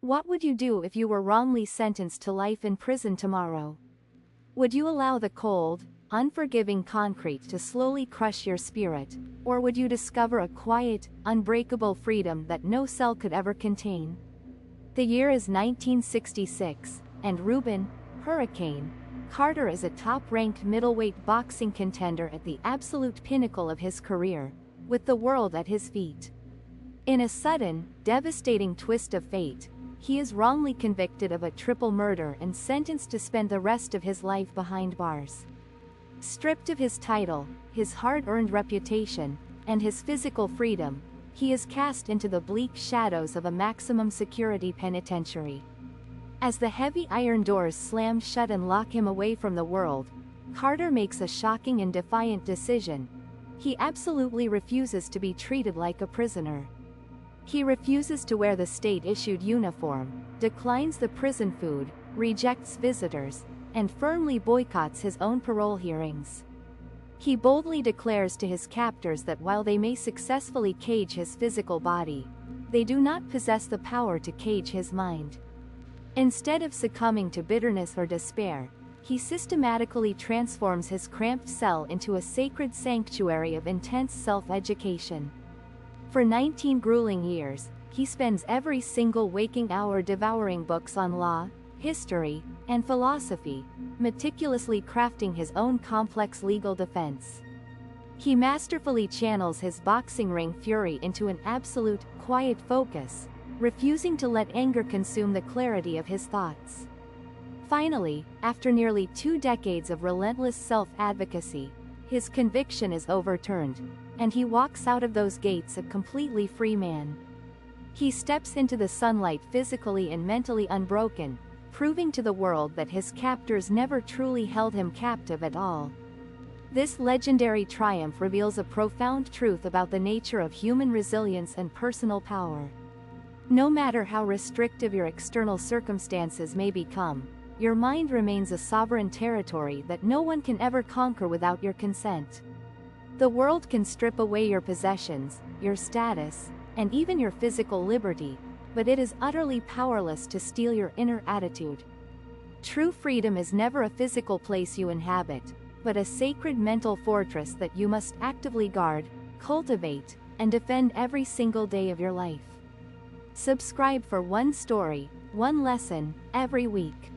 What would you do if you were wrongly sentenced to life in prison tomorrow? Would you allow the cold, unforgiving concrete to slowly crush your spirit, or would you discover a quiet, unbreakable freedom that no cell could ever contain? The year is 1966, and Rubin, Hurricane, Carter is a top-ranked middleweight boxing contender at the absolute pinnacle of his career, with the world at his feet. In a sudden, devastating twist of fate, he is wrongly convicted of a triple murder and sentenced to spend the rest of his life behind bars. Stripped of his title, his hard-earned reputation, and his physical freedom, he is cast into the bleak shadows of a maximum security penitentiary. As the heavy iron doors slam shut and lock him away from the world, Carter makes a shocking and defiant decision. He absolutely refuses to be treated like a prisoner. He refuses to wear the state-issued uniform, declines the prison food, rejects visitors, and firmly boycotts his own parole hearings. He boldly declares to his captors that while they may successfully cage his physical body, they do not possess the power to cage his mind. Instead of succumbing to bitterness or despair, he systematically transforms his cramped cell into a sacred sanctuary of intense self-education. For 19 grueling years, he spends every single waking hour devouring books on law, history, and philosophy, meticulously crafting his own complex legal defense. He masterfully channels his boxing ring fury into an absolute, quiet focus, refusing to let anger consume the clarity of his thoughts. Finally, after nearly 2 decades of relentless self-advocacy, his conviction is overturned, and he walks out of those gates a completely free man. He steps into the sunlight physically and mentally unbroken, proving to the world that his captors never truly held him captive at all. This legendary triumph reveals a profound truth about the nature of human resilience and personal power. No matter how restrictive your external circumstances may become, your mind remains a sovereign territory that no one can ever conquer without your consent. The world can strip away your possessions, your status, and even your physical liberty, but it is utterly powerless to steal your inner attitude. True freedom is never a physical place you inhabit, but a sacred mental fortress that you must actively guard, cultivate, and defend every single day of your life. Subscribe for one story, one lesson, every week.